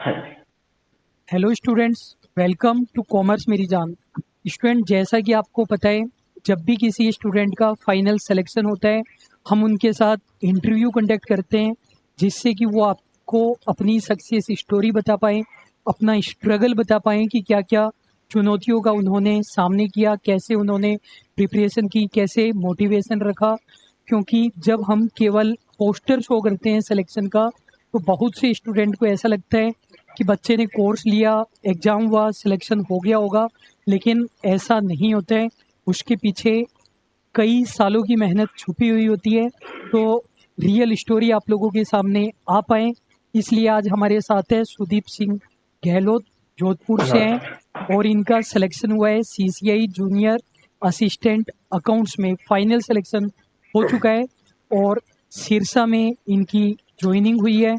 हाँ जी। Hello students, welcome to commerce मेरी जान। स्टूडेंट, जैसा कि आपको पता है, जब भी किसी स्टूडेंट का फाइनल सिलेक्शन होता है, हम उनके साथ इंटरव्यू कंडक्ट करते हैं, जिससे कि वो आपको अपनी सक्सेस स्टोरी बता पाएँ, अपना स्ट्रगल बता पाएँ कि क्या-क्या चुनौतियों का उन्होंने सामने किया, कैसे उन्होंने प्रिपरेशन की, कैसे मोटिवेशन रखा। क्योंकि जब हम केवल पोस्टर शो करते हैं सिलेक्शन का, तो बहुत से स्टूडेंट को ऐसा लगता है कि बच्चे ने कोर्स लिया, एग्ज़ाम हुआ, सिलेक्शन हो गया होगा, लेकिन ऐसा नहीं होता है। उसके पीछे कई सालों की मेहनत छुपी हुई होती है। तो रियल स्टोरी आप लोगों के सामने आ पाए, इसलिए आज हमारे साथ है सुदीप सिंह गहलोत, जोधपुर से हैं और इनका सिलेक्शन हुआ है सीसीआई जूनियर असिस्टेंट अकाउंट्स में। फाइनल सिलेक्शन हो चुका है और सिरसा में इनकी ज्वाइनिंग हुई है।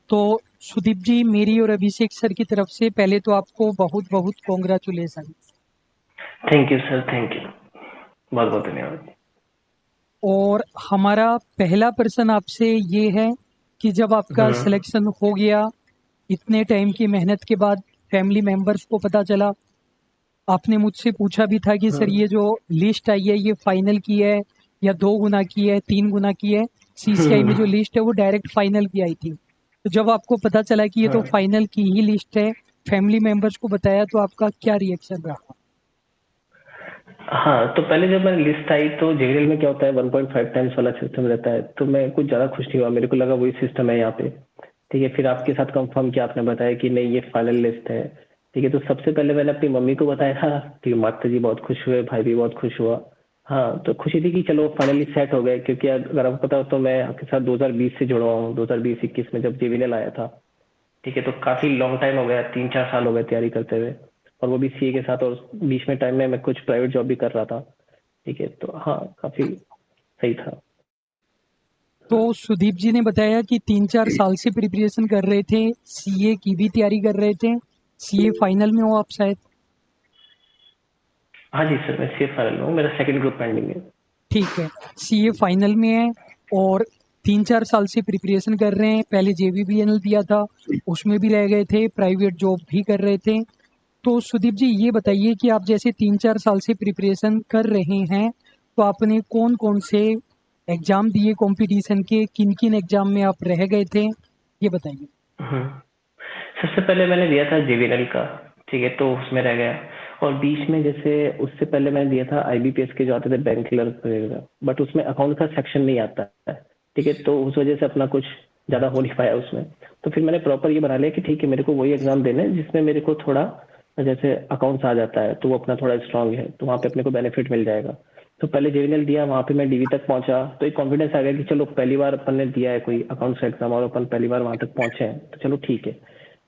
तो सुदीप जी, मेरी और अभिषेक सर की तरफ से पहले तो आपको बहुत बहुत congratulation. Thank you sir, thank you. बहुत बहुत धन्यवाद। और हमारा पहला प्रश्न आपसे ये है कि जब आपका हम्म। सिलेक्शन हो गया, इतने टाइम की मेहनत के बाद फैमिली मेंबर्स को पता चला, आपने मुझसे पूछा भी था कि सर हम्म। ये जो लिस्ट आई है ये फाइनल की है या 2 गुना की है, 3 गुना की है। सीसीआई में जो हम्म। लिस्ट है वो डायरेक्ट फाइनल की आई थी। तो जब आपको पता चला कि ये तो हम्म। फाइनल की ही लिस्ट है, फैमिली मेंबर्स को बताया, तो आपका क्या रिएक्शन रहा? हाँ, तो पहले जब मैंने लिस्ट आई तो जेवीएल में क्या होता है 1.5 टाइम्स वाला सिस्टम रहता है, तो मैं कुछ ज़्यादा खुश नहीं हुआ, मेरे को लगा वही सिस्टम है यहाँ पे। ठीक है, फिर आपके साथ कंफर्म किया, आपने बताया कि नहीं ये फाइनल लिस्ट है। ठीक है, तो सबसे पहले मैंने अपनी मम्मी को बताया था। ठीक है, माता जी बहुत खुश हुए, भाई भी बहुत खुश हुआ। हाँ, तो खुशी थी कि चलो फाइनली सेट हो गए, क्योंकि अगर आपको पता हो तो मैं आपके साथ 2020 से जुड़ा हुआ हूँ, 2020-21 में जब जेवीएल आया था। ठीक है, तो काफी लॉन्ग टाइम हो गया, 3-4 साल हो गए तैयारी करते हुए, और वो भी सीए के साथ, और बीच में टाइम में मैं कुछ प्राइवेट जॉब भी कर रहा था। ठीक है, तो हाँ, काफी सही था। तो सुदीप जी ने बताया कि 3-4 साल से प्रिपरेशन कर रहे थे, सीए की भी तैयारी कर रहे थे। सीए फाइनल में हो आप शायद? हाँ जी सर, मैं सीए फाइनल में हूँ, मेरा सेकंड ग्रुप पेंडिंग है। ठीक है, सीए फाइनल में है और 3-4 साल से प्रिपरेशन कर रहे हैं। पहले जेवीबीएनएल दिया था, उसमें भी रह गए थे, प्राइवेट जॉब भी कर रहे थे। तो सुदीप जी, ये बताइए कि आप जैसे 3-4 साल से प्रिपरेशन कर रहे हैं, तो आपने कौन-कौन से एग्ज़ाम दिए कॉम्पिटिशन के? किन-किन एग्ज़ाम में आप रह गए थे? ये बताइए। हम्म। सबसे पहले मैंने दिया था जेवीएल का। ठीक है, तो उसमें रह गया। और बीच में जैसे उससे पहले मैंने दिया था आईबीपीएस के जो आते थे बैंक क्लर्क वगैरह, बट उसमें अकाउंट का सेक्शन नहीं आता है। ठीक है, तो उस वजह से अपना कुछ ज्यादा हो नहीं पाया उसमें। तो फिर मैंने प्रॉपर ये बना लिया कि ठीक है, मेरे को वही एग्जाम देने हैं जिसमें मेरे को थोड़ा जैसे अकाउंट्स आ जाता है, तो वो अपना थोड़ा स्ट्रांग है, तो वहाँ पे अपने को बेनिफिट मिल जाएगा। तो पहले जेवीएल दिया, वहाँ पे मैं डीवी तक पहुंचा, तो एक कॉन्फिडेंस आ गया कि चलो पहली बार अपन ने दिया है कोई अकाउंट्स का एग्जाम, और अपन पहली बार वहां तक पहुंचे हैं, तो चलो ठीक है।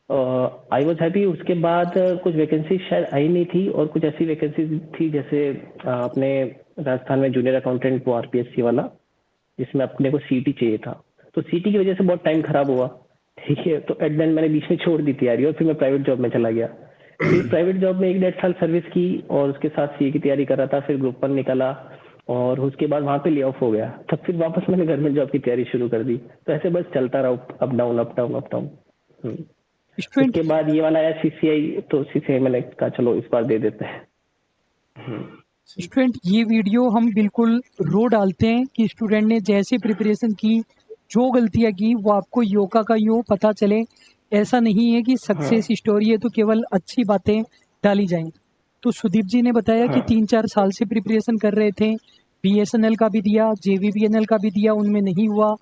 I was happy. उसके बाद कुछ वैकेंसी शायद आई नहीं थी, और कुछ ऐसी वैकेंसी थी जैसे अपने राजस्थान में जूनियर अकाउंटेंट, वो आरपीएससी वाला, जिसमें अपने को सीटी चाहिए था। तो सीटी की वजह से बहुत टाइम खराब हुआ। ठीक है, तो एट देन मैंने बीच में छोड़ दी तैयारी, और फिर मैं प्राइवेट जॉब में चला गया। फिर प्राइवेट जॉब में 1-1.5 साल सर्विस की, और उसके साथ सीए की तैयारी कर रहा था। फिर ग्रुप 1 निकला, और उसके बाद वहां पे ले ऑफ हो गया, तब फिर वापस मैंने गवर्नमेंट जॉब की तैयारी शुरू कर दी। तो ऐसे बस चलता रहा, up down up down up down. Student उसके बाद ये वाला आया सीसीआई, तो सीसीआई मैंने कहा चलो इस बार दे देते हैं। स्टूडेंट, ये वीडियो हम बिल्कुल रो डालते हैं कि स्टूडेंट ने जैसे प्रिपरेशन की, जो गलतियां की, वो आपको योका का यो पता चले। ऐसा नहीं है कि हाँ। सक्सेस स्टोरी है तो केवल अच्छी बातें डाली जाएं। तो सुदीप जी ने बताया कि हाँ। 3-4 साल से प्रिपरेशन कर रहे थे, बीएसएनएल का भी दिया, जेवीबीएनएल का भी दिया, उनमें नहीं हुआ।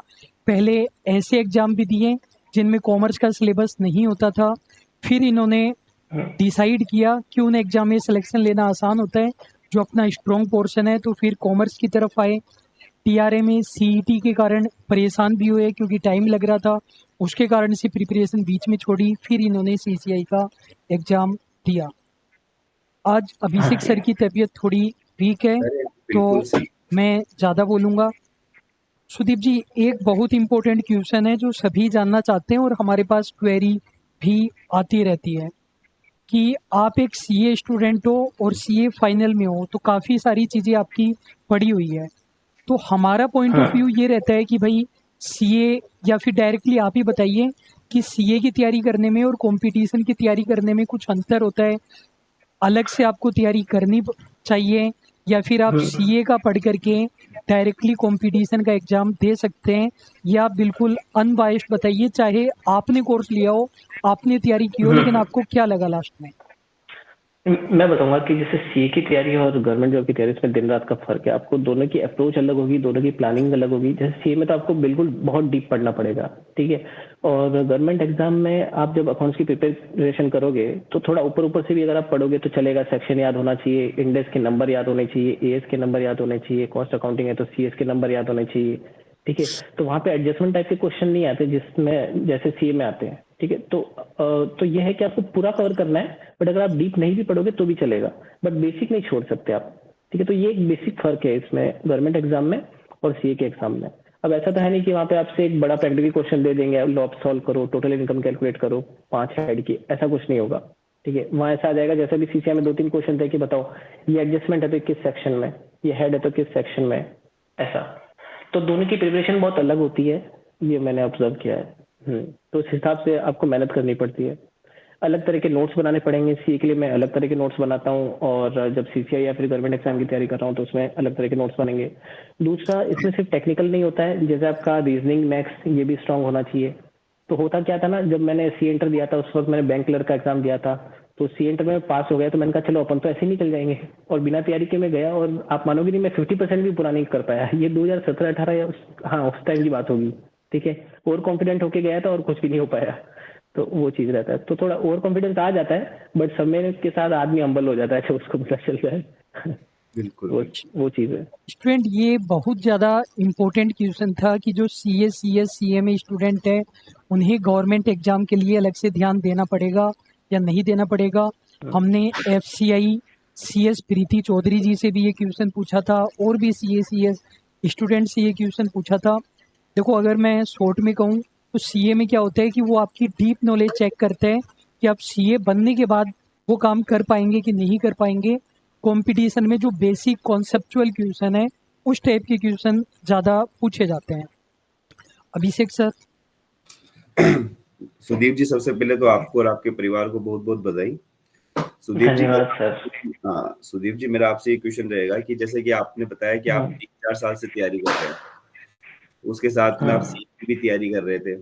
पहले ऐसे एग्जाम भी दिए जिनमें कॉमर्स का सिलेबस नहीं होता था। फिर इन्होंने हाँ। डिसाइड किया कि उन एग्जाम में सिलेक्शन लेना आसान होता है, जो अपना स्ट्रॉन्ग पोर्शन है, तो फिर कॉमर्स की तरफ आए। टीआरए में सीईटी के कारण परेशान भी हुए क्योंकि टाइम लग रहा था, उसके कारण से प्रिपरेशन बीच में छोड़ी। फिर इन्होंने सीसीआई का एग्ज़ाम दिया। आज हाँ अभिषेक जी। सर की तबीयत थोड़ी वीक है, अरे तो बिल्कुल सही। मैं ज़्यादा बोलूँगा। सुदीप जी, एक बहुत इम्पोर्टेंट क्वेश्चन है जो सभी जानना चाहते हैं और हमारे पास क्वेरी भी आती रहती है कि आप एक सीए स्टूडेंट हो और सीए फाइनल में हो, तो काफ़ी सारी चीज़ें आपकी पड़ी हुई है। तो हमारा पॉइंट ऑफ हाँ। व्यू ये रहता है कि भाई सीए, या फिर डायरेक्टली आप ही बताइए कि सीए की तैयारी करने में और कंपटीशन की तैयारी करने में कुछ अंतर होता है, अलग से आपको तैयारी करनी चाहिए, या फिर आप सीए का पढ़ करके डायरेक्टली कंपटीशन का एग्ज़ाम दे सकते हैं, या आप बिल्कुल अनबायस्ड बताइए, चाहे आपने कोर्स लिया हो, आपने तैयारी की हो, लेकिन आपको क्या लगा लास्ट में? मैं बताऊंगा कि जैसे सीए की तैयारी और गवर्नमेंट जॉब की तैयारी इसमें दिन रात का फर्क है। आपको दोनों की अप्रोच अलग होगी, दोनों की प्लानिंग अलग होगी। जैसे सीए में तो आपको बिल्कुल बहुत डीप पढ़ना पड़ेगा, ठीक है। और गवर्नमेंट एग्जाम में आप जब अकाउंट्स की प्रिपरेशन करोगे तो थोड़ा ऊपर ऊपर से भी अगर आप पढ़ोगे तो चलेगा। सेक्शन याद होना चाहिए, इंडेक्स के नंबर याद होने चाहिए, एएस के नंबर याद होने चाहिए, कॉस्ट अकाउंटिंग है तो सीएस के नंबर याद होने चाहिए, ठीक है। तो वहाँ पे एडजस्टमेंट टाइप के क्वेश्चन नहीं आते जिसमें जैसे सीए में आते हैं, ठीक है। तो ये है कि आपको पूरा कवर करना है, बट अगर आप डीप नहीं भी पढ़ोगे तो भी चलेगा, बट बेसिक नहीं छोड़ सकते आप, ठीक है। तो ये एक बेसिक फर्क है इसमें गवर्नमेंट एग्जाम में और सीए के एग्जाम में। अब ऐसा तो है नहीं कि वहाँ पे आपसे एक बड़ा प्रैक्टिकल क्वेश्चन दे देंगे, लॉप सॉल्व करो, टोटल इनकम कैलकुलेट करो 5 हेड की, ऐसा कुछ नहीं होगा, ठीक है। वहाँ ऐसा आ जाएगा जैसे भी सीसीआई में 2-3 क्वेश्चन थे कि बताओ ये एडजस्टमेंट है तो किस सेक्शन में, ये हेड है तो किस सेक्शन में, ऐसा। तो दोनों की प्रिपरेशन बहुत अलग होती है, ये मैंने ऑब्जर्व किया है। तो उस हिसाब से आपको मेहनत करनी पड़ती है। अलग तरह के नोट्स बनाने पड़ेंगे। सीए के लिए मैं अलग तरह के नोट्स बनाता हूँ, और जब सीसीआई या फिर गवर्नमेंट एग्जाम की तैयारी कर रहा हूँ तो उसमें अलग तरह के नोट्स बनेंगे। दूसरा, इसमें सिर्फ टेक्निकल नहीं होता है, जैसे आपका रीजनिंग, मैथ्स, ये भी स्ट्रांग होना चाहिए। तो होता क्या था ना, जब मैंने सी इंटर दिया था उस वक्त मैंने बैंक क्लर्क का एग्जाम दिया था, तो सी इंटर में पास हो गया तो मैंने कहा चलो अपन तो ऐसे ही निकल जाएंगे, और बिना तैयारी के मैं गया और आप मानोगे नहीं मैं 50% भी पूरा नहीं कर पाया। ये 2017-18 या हाँ उस टाइम की बात होगी, ठीक है। ओवर कॉन्फिडेंट होके गया था और कुछ भी नहीं हो पाया। तो वो चीज रहता है, तो थोड़ा ओवर कॉन्फिडेंस आ जाता है, बट समय के साथ आदमी हम्बल हो जाता है, तो उसको पता चल जाए। बिल्कुल वो बिल्कुल। वो चीज है। स्टूडेंट, ये बहुत ज़्यादा इम्पोर्टेंट क्वेश्चन था कि जो सीए, सीएस, सीए में स्टूडेंट है, उन्हें गवर्नमेंट एग्जाम के लिए अलग से ध्यान देना पड़ेगा या नहीं देना पड़ेगा। हमने एफसीआई सीएस प्रीति चौधरी जी से भी ये क्वेश्चन पूछा था, और भी सीए, सीएस स्टूडेंट से ये क्वेश्चन पूछा था। देखो, अगर मैं शॉर्ट में कहूँ तो सीए में क्या होता है कि वो आपकी डीप नॉलेज चेक करते हैं कि आप सीए बनने के बाद वो काम कर पाएंगे कि नहीं कर पाएंगे। कंपटीशन में जो बेसिक कॉन्सेप्चुअल क्वेश्चन है, उस टाइप के क्वेश्चन ज़्यादा पूछे जाते हैं। अभिषेक सर। सुदीप जी, सबसे पहले तो आपको और आपके परिवार को बहुत बहुत बधाई। सुदीप जी, धन्यवाद सर। हाँ सुदीप जी, मेरा आपसे ये क्वेश्चन रहेगा कि जैसे कि आपने बताया कि आप हाँ 3-4 साल से तैयारी कर रहे हैं, उसके साथ में आप हाँ सीए की भी तैयारी कर रहे थे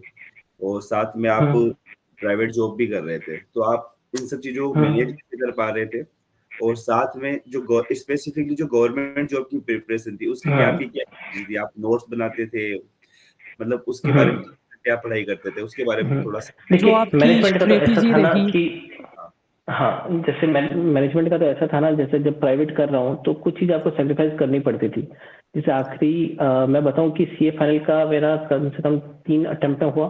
और साथ में आप हाँ प्राइवेट जॉब भी कर रहे थे, तो आप इन सब चीजों को हाँ मैनेज कैसे कर पा रहे थे? और साथ में जो स्पेसिफिकली जो गवर्नमेंट जॉब की प्रिपरेशन थी उसके लिए हाँ आपकी क्या strategy थी? आप नोट्स बनाते थे, मतलब उसके बारे में हाँ क्या पढ़ाई करते थे, उसके बारे में थोड़ा सा। जो देखिए आपकी मैनेजमेंट का तो ऐसा स्ट्रेटेजी था ना रही। कि हाँ हाँ, जैसे मैनेजमेंट का तो ऐसा था ना, जैसे जब प्राइवेट कर रहा हूँ तो कुछ चीज़ आपको सेक्रीफाइस करनी पड़ती थी। जैसे आखिरी मैं बताऊँ कि सीए फाइनल का मेरा कम से कम 3 अटेम्प्ट में हुआ,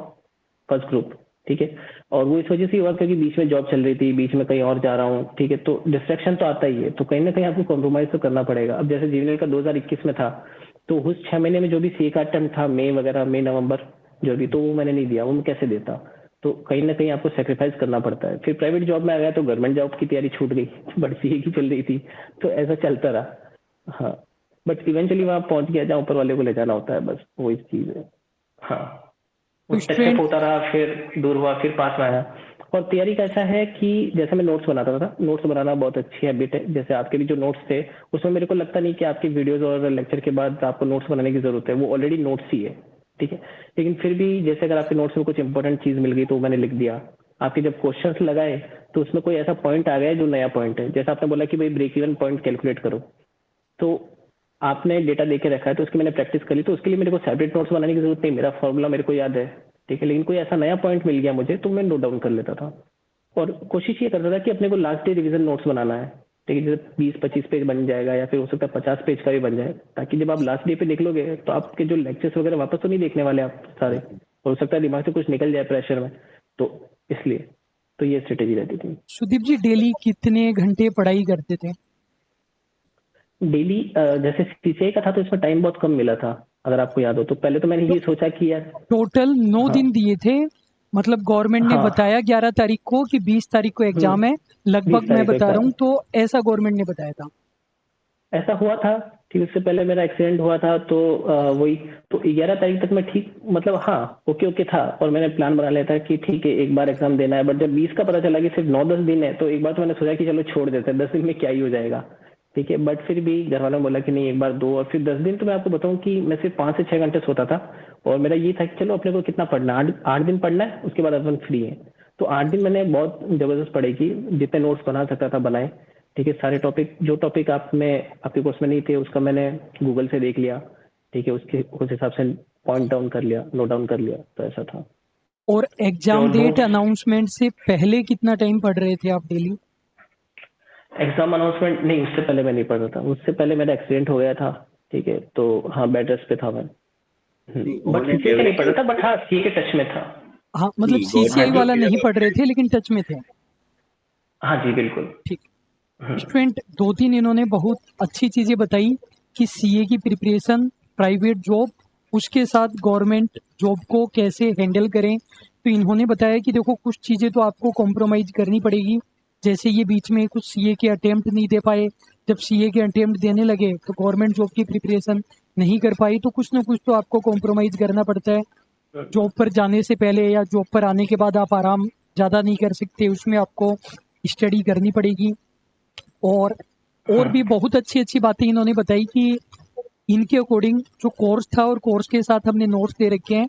फर्स्ट ग्रुप, ठीक है। और वो इस वजह से हुआ क्योंकि बीच में जॉब चल रही थी, बीच में कहीं और जा रहा हूँ, ठीक है। तो डिस्ट्रैक्शन तो आता ही है, तो कहीं ना कहीं आपको कॉम्प्रोमाइज तो करना पड़ेगा। अब जैसे जीवनल का 2021 में था, तो उस 6 महीने में जो भी सीए का अटेम्प्ट था, मई वगैरह, मई नवंबर जो भी, तो वो मैंने नहीं दिया, वो मैं कैसे देता। तो कहीं ना कहीं आपको सेक्रीफाइस करना पड़ता है। फिर प्राइवेट जॉब में आ गया तो गवर्नमेंट जॉब की तैयारी छूट गई, बट सीए की चल रही थी, तो ऐसा चलता रहा। हाँ, बट इवेंचुअली वहां पहुंच गया जहाँ ऊपर वाले को ले जाना होता है, बस वही चीज है। हाँ, वो तो स्टेप स्टेप स्टूडेंट, होता रहा, फिर दूर हुआ, फिर पास में आया। और तैयारी का ऐसा है कि जैसे मैं नोट्स बनाता था, नोट्स बनाना बहुत अच्छी हैबिट है। जैसे आपके भी जो नोट्स थे उसमें मेरे को लगता नहीं कि आपकी वीडियोस और लेक्चर के बाद आपको नोट्स बनाने की जरूरत है, वो ऑलरेडी नोट्स ही है, ठीक है। लेकिन फिर भी जैसे अगर आपके नोट्स में कुछ इंपॉर्टेंट चीज मिल गई तो मैंने लिख दिया। आपके जब क्वेश्चंस लगाए तो उसमें कोई ऐसा पॉइंट आ गया जो नया पॉइंट है, जैसे आपने बोला कि भाई ब्रेक इवन पॉइंट कैलकुलेट करो, तो आपने डेटा दे के रखा है तो उसकी मैंने प्रैक्टिस करी, तो उसके लिए मेरे को सेपरेट नोट्स बनाने की जरूरत नहीं, मेरा फॉर्मूला मेरे को याद है, ठीक है। लेकिन कोई ऐसा नया पॉइंट मिल गया मुझे तो मैं नोट डाउन कर लेता था, और कोशिश ये करता था कि अपने को लास्ट डे रिवीजन नोट्स बनाना है, ठीक है। जैसे 20-25 पेज बन जाएगा या फिर हो सकता है 50 पेज का भी बन जाए, ताकि जब आप लास्ट डे पे देख लोगे तो आपके जो लेक्चर्स वगैरह वापस तो नहीं देखने वाले आप सारे, हो सकता है दिमाग से कुछ निकल जाए प्रेशर में, तो इसलिए तो ये स्ट्रेटेजी रहती थी। सुदीप जी डेली कितने घंटे पढ़ाई करते थे? डेली जैसे सीसीआई का था तो इसमें टाइम बहुत कम मिला था, अगर आपको याद हो तो। पहले तो मैंने तो ये सोचा कि यार, टोटल 9 हाँ दिन दिए थे, मतलब गवर्नमेंट ने हाँ, बताया 11 तारीख को कि 20 तारीख को एग्जाम है, लगभग 20 मैं तारीख को बता रहा एग्जाम हूँ, है। तो ऐसा गवर्नमेंट ने बताया था। ऐसा हुआ था, ठीक, उससे पहले मेरा एक्सीडेंट हुआ था, तो वही, तो 11 तारीख तक मैं ठीक, मतलब हाँ, ओके ओके था, और मैंने प्लान बना लिया था कि ठीक है एक बार एग्जाम देना है, बट जब 20 का पता चला कि सिर्फ 9-10 दिन है, तो एक बार तो मैंने सोचा कि चलो छोड़ देते हैं, 10 दिन में क्या ही हो जाएगा, ठीक है, बट फिर भी घर वालों ने बोला कि नहीं एक बार दो, और फिर 10 दिन तो मैं आपको बताऊं कि मैं सिर्फ 5 से 6 घंटे सोता था, और मेरा ये था कि चलो अपने को कितना पढ़ना है, 8 दिन पढ़ना है, उसके बाद अपन फ्री है। तो 8 दिन मैंने बहुत जबरदस्त पढ़ाई की, जितने नोट्स बना सकता था बनाए, ठीक है, सारे टॉपिक, जो टॉपिक आप में आपके कोर्स में नहीं थे उसका मैंने गूगल से देख लिया, ठीक है, उसके उस हिसाब से पॉइंट डाउन कर लिया, नोट डाउन कर लिया, तो ऐसा था। और एग्जाम जो डेट नोट्स, अनाउंसमेंट से पहले कितना टाइम पढ़ रहे थे आप डेली? एग्जाम अनाउंसमेंट नहीं, उससे पहले मैं नहीं पढ़ रहा था, उससे पहले मेरा एक्सीडेंट हो गया था, ठीक है, तो हाँ बेड रेस्ट पे था मैं। नहीं, बट उन्होंने सीसीए का नहीं पढ़ रहा था, बट डेवलप, हाँ सी के टच में था। हाँ, मतलब नहीं सीसीआई गवर्नमेंट हाँ जी, जॉब वाला की नहीं जगह पढ़ रहे पे। थे लेकिन टच में थे। हाँ जी बिल्कुल। ठीक। स्टूडेंट, 2-3 इन्होंने बहुत अच्छी चीज़ें बताई कि सीए की प्रिपरेशन, प्राइवेट जॉब, उसके साथ गवर्नमेंट जॉब को कैसे हैंडल करें। तो इन्होंने बताया कि देखो कुछ चीज़ें तो आपको कॉम्प्रोमाइज़ करनी पड़ेगी। जैसे ये बीच में कुछ सीए के अटेम्प्ट नहीं दे पाए, जब सीए के अटेम्प्ट देने लगे तो गवर्नमेंट जॉब की प्रिपरेशन नहीं कर पाई, तो कुछ ना कुछ तो आपको कॉम्प्रोमाइज़ करना पड़ता है। जॉब पर जाने से पहले या जॉब पर आने के बाद आप आराम ज़्यादा नहीं कर सकते, उसमें आपको स्टडी करनी पड़ेगी। और और भी हाँ बहुत अच्छी-अच्छी बातें इन्होंने बताई कि इनके अकॉर्डिंग जो कोर्स था और कोर्स के साथ हमने नोट्स दे रखे हैं,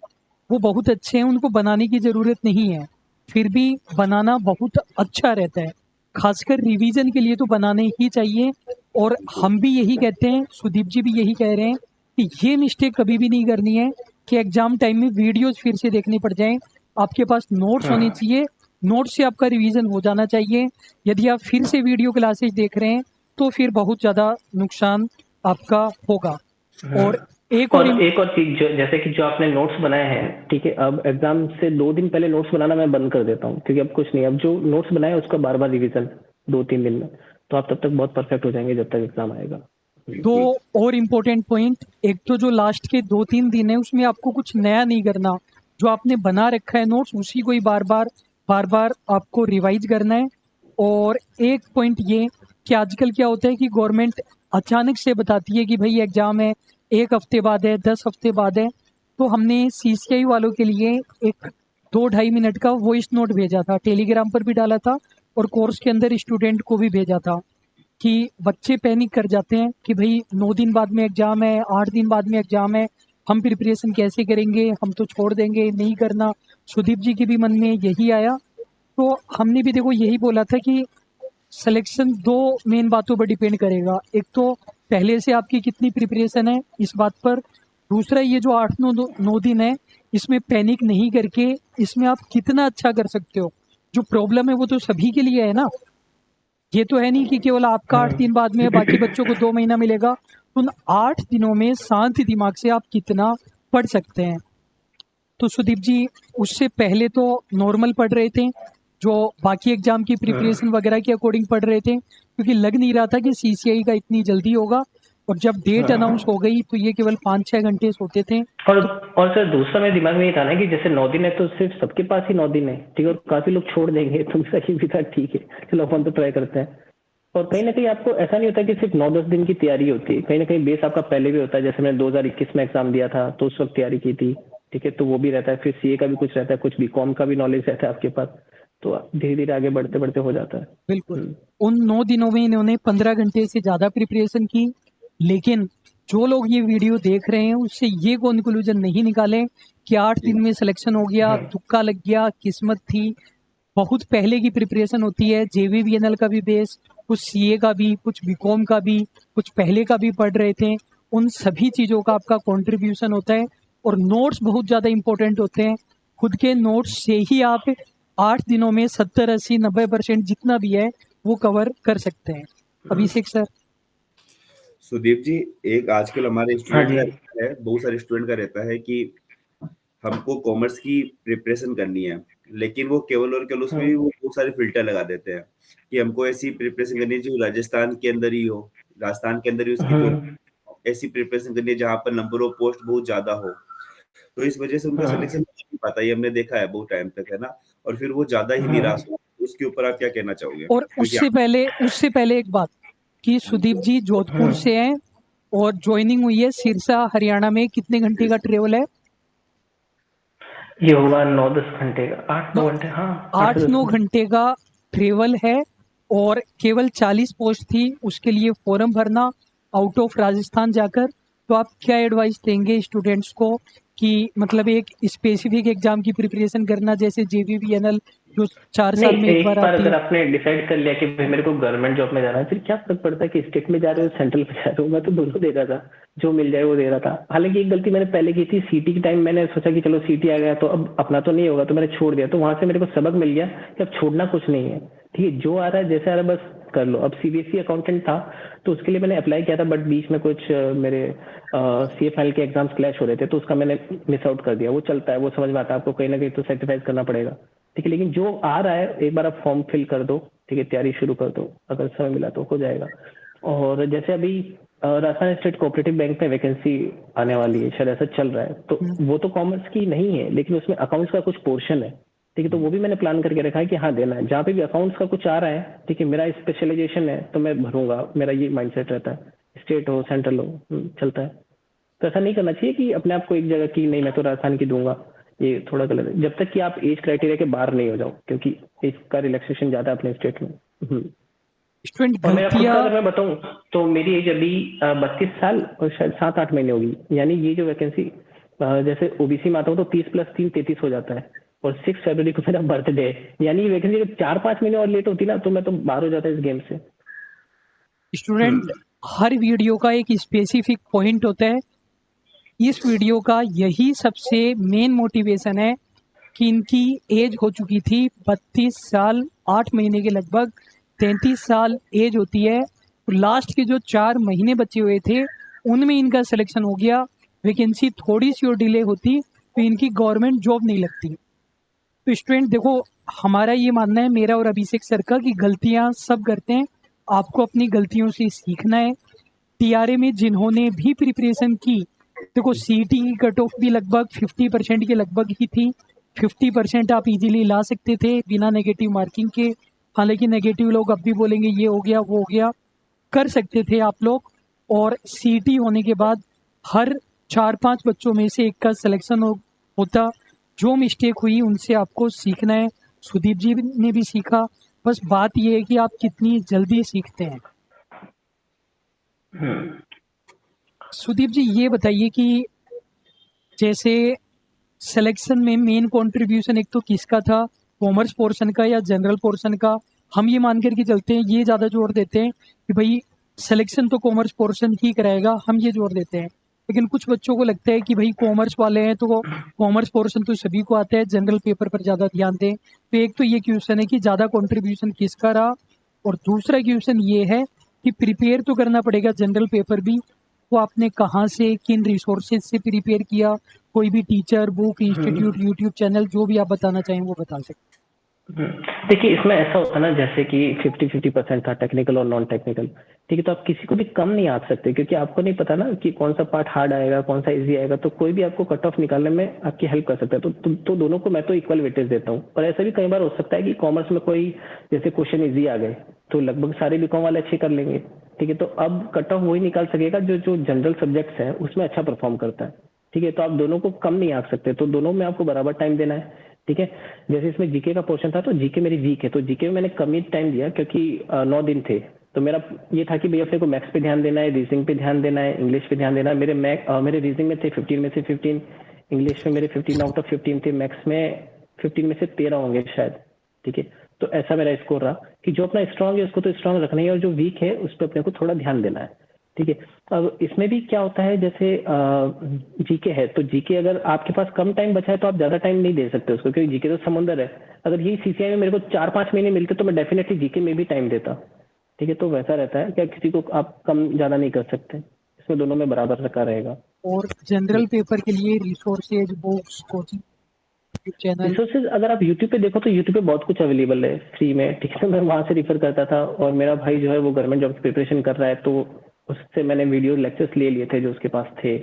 वो बहुत अच्छे हैं, उनको बनाने की ज़रूरत नहीं है। फिर भी बनाना बहुत अच्छा रहता है। ख़ासकर रिवीजन के लिए तो बनाने ही चाहिए, और बिल्कुल। हम भी यही कहते हैं, सुदीप जी भी यही कह रहे हैं कि ये मिस्टेक कभी भी नहीं करनी है कि एग्ज़ाम टाइम में वीडियोज़ फिर से देखने पड़ जाएँ। आपके पास नोट्स होने हाँ चाहिए, नोट्स से आपका रिवीजन हो जाना चाहिए। यदि आप फिर से वीडियो क्लासेस देख रहे हैं, तो फिर बहुत ज़्यादा नुकसान आपका होगा। हाँ। और एक और और एक और चीज, जो जैसे कि जो आपने नोट्स बनाए हैं, ठीक है, अब एग्जाम से 2 दिन पहले नोट्स बनाना मैं बंद कर देता हूँ, क्योंकि अब कुछ नहीं, अब जो नोट्स बनाए हैं उसका बार बार रिवीजन 2-3 दिन में, तो आप तब तक बहुत परफेक्ट हो जाएंगे जब तक एग्जाम आएगा। दो बिल्कुल। और इम्पोर्टेंट पॉइंट, एक तो जो लास्ट के 2-3 दिन है उसमें आपको कुछ नया नहीं करना। जो आपने बना रखा है नोट्स उसी को ही बार-बार आपको रिवाइज़ करना है। और एक पॉइंट ये कि आजकल क्या होता है कि गवर्नमेंट अचानक से बताती है कि भई एग्ज़ाम है, 1 हफ्ते बाद है, 10 हफ्ते बाद है। तो हमने सीसीआई वालों के लिए एक 2 ढाई मिनट का वॉइस नोट भेजा था, टेलीग्राम पर भी डाला था और कोर्स के अंदर स्टूडेंट को भी भेजा था। कि बच्चे पैनिक कर जाते हैं कि भई 9 दिन बाद में एग्ज़ाम है, 8 दिन बाद में एग्ज़ाम है, हम प्रिपरेशन कैसे करेंगे? हम तो छोड़ देंगे, नहीं करना। सुदीप जी के भी मन में यही आया, तो हमने भी देखो यही बोला था कि सिलेक्शन 2 मेन बातों पर डिपेंड करेगा। एक तो पहले से आपकी कितनी प्रिपरेशन है इस बात पर, दूसरा ये जो 8-9 दिन है, इसमें पैनिक नहीं करके इसमें आप कितना अच्छा कर सकते हो। जो प्रॉब्लम है वो तो सभी के लिए है ना। ये तो है नहीं कि केवल आपका 8 दिन बाद में है, बाकी बच्चों को 2 महीना मिलेगा। उन 8 दिनों में शांत दिमाग से आप कितना पढ़ सकते हैं। तो सुदीप जी, उससे पहले तो नॉर्मल पढ़ रहे थे, जो बाकी एग्ज़ाम की प्रिपरेशन वगैरह के अकॉर्डिंग पढ़ रहे थे, क्योंकि लग नहीं रहा था कि सीसीआई का इतनी जल्दी होगा। और जब डेट अनाउंस हाँ। हो गई तो ये केवल 5-6 घंटे सोते थे। और तो और सर दूसरा मेरे दिमाग में ये था ना कि जैसे 9 दिन है तो सिर्फ सबके पास ही 9 दिन है, ठीक है, और काफी लोग छोड़ देंगे, तो सही भी था, ठीक है, चलो अपन तो ट्राई करते हैं। और कहीं ना कहीं आपको ऐसा नहीं होता कि सिर्फ 9-10 दिन की तैयारी होती है, कहीं ना कहीं बेस आपका पहले भी होता है, जैसे मैंने 2021 में एग्जाम दिया था तो उस वक्त तैयारी की थी, ठीक है, तो वो भी रहता है, फिर सीए का भी कुछ रहता है, कुछ बीकॉम का भी नॉलेज रहता है आपके पास, तो धीरे धीरे आगे बढ़ते बढ़ते हो जाता है। बिल्कुल, हम्म। उन 9 दिनों में इन्होंने 15 घंटे से ज़्यादा प्रिपरेशन की। लेकिन जो लोग ये वीडियो देख रहे हैं उससे ये कंक्लूजन नहीं निकालें कि 8 दिन में सिलेक्शन हो गया, हाँ तुक्का लग गया, किस्मत थी। बहुत पहले की प्रिपरेशन होती है, जेवीवीएनएल का भी बेस, कुछ सीए का भी, कुछ बीकॉम का भी, कुछ पहले का भी पढ़ रहे थे। उन सभी चीज़ों का आपका कंट्रीब्यूशन होता है, और नोट्स बहुत ज़्यादा इम्पोर्टेंट होते हैं। खुद के नोट्स से ही आप 8 दिनों में 70, 80, 90% जितना भी है वो कवर कर सकते हैं। अभिषेक सर। सुदीप जी, एक आजकल हमारे हाँ स्टूडेंट जी। का रहता है, बहुत सारे स्टूडेंट का रहता है कि हमको कॉमर्स की प्रिपरेशन करनी है, लेकिन वो केवल और केवल उसमें हाँ भी वो बहुत सारे फिल्टर लगा देते हैं कि हमको ऐसी प्रिपरेशन करनी है जो राजस्थान के अंदर ही हो, राजस्थान के अंदर ही उसकी जो हाँ ऐसी प्रिपरेशन करनी है जहाँ पर नंबर ऑफ पोस्ट बहुत ज्यादा हो। तो इस वजह से उनका सिलेक्शन हाँ। नहीं हो पाता, ये हमने देखा है बहुत टाइम तक, है ना? और फिर वो ज्यादा ही हाँ निराश हो, उसके ऊपर आप क्या कहना चाहोगे? और क्योंकि उससे पहले एक बात कि सुदीप जी जोधपुर से हैं और ज्वाइनिंग हुई है सिरसा हरियाणा में। कितने घंटे का ट्रेवल है? ये होगा 9-10 घंटे का, 8-9 घंटे, हाँ 8-9 8 से 10 घंटे। घंटे का ट्रेवल है और केवल 40 पोस्ट थी, उसके लिए फॉर्म भरना आउट ऑफ राजस्थान जाकर। तो आप क्या एडवाइस देंगे स्टूडेंट्स को कि मतलब एक स्पेसिफिक एग्जाम की प्रिपरेशन करना जैसे जेबीवीएनएल जो 4 नहीं, साल में एक एक बार बार आती अगर है? आपने डिसाइड कर लिया कि भाई मेरे को गवर्नमेंट जॉब में जाना है, फिर क्या फर्क पड़ता है कि स्टेट में जा रहे हो सेंट्रल में जा रहे हो। मैं तो दोनों दे रहा था, जो मिल जाए वो दे रहा था। हालांकि एक गलती मैंने पहले की थी, सीटी के टाइम मैंने सोचा कि चलो सीटी आ गया तो अब अपना तो नहीं होगा, तो मैंने छोड़ दिया। तो वहां से मेरे को सबक मिल गया कि अब छोड़ना कुछ नहीं है, ठीक है, जो आ रहा है जैसे आ रहा है बस कर लो। अब सीबीएसई अकाउंटेंट था तो उसके लिए मैंने अप्लाई किया था, बट बीच में कुछ मेरे सीएफएल के एग्जाम्स क्लैश हो रहे थे, तो उसका मैंने मिस आउट कर दिया। वो चलता है, वो समझ में आता है, आपको कहीं ना कहीं तो सेक्रीफाइस करना पड़ेगा, ठीक है। लेकिन जो आ रहा है एक बार आप फॉर्म फिल कर दो, ठीक है, तैयारी शुरू कर दो, अगर समय मिला तो हो जाएगा। और जैसे अभी राजस्थान स्टेट कोऑपरेटिव बैंक में वैकेंसी आने वाली है, शायद ऐसा चल रहा है, तो वो तो कॉमर्स की नहीं है लेकिन उसमें अकाउंट्स का कुछ पोर्शन है, ठीक है। तो वो भी मैंने प्लान करके रखा है कि हाँ देना है, जहाँ पे भी अकाउंट्स का कुछ आ रहा है, ठीक है, मेरा स्पेशलाइजेशन है तो मैं भरूंगा, मेरा ये माइंडसेट रहता है। स्टेट हो सेंट्रल हो, चलता है। तो ऐसा नहीं करना चाहिए कि अपने आप को एक जगह की नहीं मैं तो राजस्थान की दूंगा, ये थोड़ा गलत है। जब तक कि आप एज क्राइटेरिया के बाहर नहीं हो जाओ, क्योंकि एज का रिलैक्सेशन ज्यादा है अपने स्टेट में। स्टूडेंट और मेरा खुद का गलतियां। अगर मैं बताऊं तो मेरी एज अभी 32 साल और शायद 7-8 महीने होगी। यानी ये जो वैकेंसी, जैसे ओबीसी में आता हूँ तो 30+3 33 हो जाता है, और 6 फरवरी को मेरा बर्थडे है। यानी ये वैकेंसी अगर 4-5 महीने और लेट होती ना तो मैं तो बाहर हो जाता इस गेम से। स्टूडेंट हर वीडियो का एक स्पेसिफिक पॉइंट होता है। इस वीडियो का यही सबसे मेन मोटिवेशन है कि इनकी एज हो चुकी थी 32 साल 8 महीने के लगभग, 33 साल एज होती है। तो लास्ट के जो 4 महीने बचे हुए थे उनमें इनका सिलेक्शन हो गया। वैकेंसी थोड़ी सी और डिले होती तो इनकी गवर्नमेंट जॉब नहीं लगती। तो स्टूडेंट देखो, हमारा ये मानना है मेरा और अभिषेक सर का कि गलतियां सब करते हैं, आपको अपनी गलतियों से सीखना है। टीआरए में जिन्होंने भी प्रिपरेशन की, देखो सीटी की कट ऑफ भी लगभग 50% के लगभग ही थी। 50% आप इजीली ला सकते थे बिना नेगेटिव मार्किंग के। हालांकि नेगेटिव लोग अब भी बोलेंगे ये हो गया वो हो गया, कर सकते थे आप लोग। और सीटी होने के बाद हर 4-5 बच्चों में से एक का सिलेक्शन होता। जो मिस्टेक हुई उनसे आपको सीखना है। सुदीप जी ने भी सीखा, बस बात यह है कि आप कितनी जल्दी सीखते हैं। सुदीप जी ये बताइए कि जैसे सिलेक्शन में मेन कंट्रीब्यूशन एक तो किसका था, कॉमर्स पोर्शन का या जनरल पोर्शन का? हम ये मान करके चलते हैं, ये ज़्यादा जोर देते हैं कि भाई सिलेक्शन तो कॉमर्स पोर्शन ही कराएगा, हम ये जोर देते हैं। लेकिन कुछ बच्चों को लगता है कि भाई कॉमर्स वाले हैं तो कॉमर्स पोर्शन तो सभी को आता है, जनरल पेपर पर ज़्यादा ध्यान दें। तो एक तो ये क्वेश्चन है कि ज़्यादा कंट्रीब्यूशन किसका रहा, और दूसरा क्वेश्चन ये है कि प्रिपेयर तो करना पड़ेगा जनरल पेपर भी, वो आपने कहाँ से किन रिसोर्सेज से प्रिपेयर किया? कोई भी teacher, book, institute, YouTube channel, जो भी आप बताना चाहें वो बता सकते देखिए इसमें ऐसा होता है ना, जैसे कि 50-50% था टेक्निकल और नॉन टेक्निकल, ठीक है। तो आप किसी को भी कम नहीं आंक सकते, क्योंकि आपको नहीं पता ना कि कौन सा पार्ट हार्ड आएगा कौन सा इजी आएगा। तो कोई भी आपको कट ऑफ निकालने में आपकी हेल्प कर सकता है। तो दोनों को मैं तो इक्वल वेटेज देता हूँ। और ऐसा भी कई बार हो सकता है कि कॉमर्स में कोई जैसे क्वेश्चन इजी आ गए तो लगभग सारे बीकॉम वाले अच्छे कर लेंगे, ठीक है। तो अब कट ऑफ वही निकाल सकेगा जो जो जनरल सब्जेक्ट्स है उसमें अच्छा परफॉर्म करता है, ठीक है। तो आप दोनों को कम नहीं आंक सकते, तो दोनों में आपको बराबर टाइम देना है, ठीक है। जैसे इसमें जीके का पोर्शन था तो जीके मेरी वीक है, तो जीके में मैंने कम ही टाइम दिया क्योंकि 9 दिन थे। तो मेरा ये था कि भैया अपने को मैथ्स पे ध्यान देना है, रीजनिंग पे ध्यान देना है, इंग्लिश पे ध्यान देना है। मेरे रीजनिंग में थे 15 में से 15, इंग्लिश में मेरे 15 आउट ऑफ 15 थे, मैथ्स में 15 में से 13 होंगे शायद, ठीक है। तो ऐसा मेरा स्कोर रहा कि जो अपना स्ट्रांग है उसको तो स्ट्रांग रखना ही है, और जो वीक है उस पर अपने को थोड़ा ध्यान देना है, ठीक है। अब इसमें भी क्या होता है, जैसे जीके है तो जीके अगर आपके पास कम टाइम बचा है तो आप ज्यादा टाइम नहीं दे सकते उसको, क्योंकि जीके तो समुंदर है। अगर यही सीसीआई में मेरे को 4-5 महीने मिलते तो मैं डेफिनेटली जीके में भी टाइम देता, ठीक है। तो वैसा रहता है, क्या किसी को आप कम ज्यादा नहीं कर सकते, इसमें दोनों में बराबर रखा रहेगा। हैं। और जनरल पेपर के लिए resources, books, coaching, YouTube channel? Resources अगर आप यूट्यूब पे देखो तो यूट्यूब पे बहुत कुछ अवेलेबल है फ्री में, ठीक है। मैं वहां से रिफर करता था, और मेरा भाई जो है वो गवर्नमेंट जॉब की प्रिपरेशन कर रहा है, तो उससे मैंने वीडियो लेक्चर्स ले लिए थे जो उसके पास थे।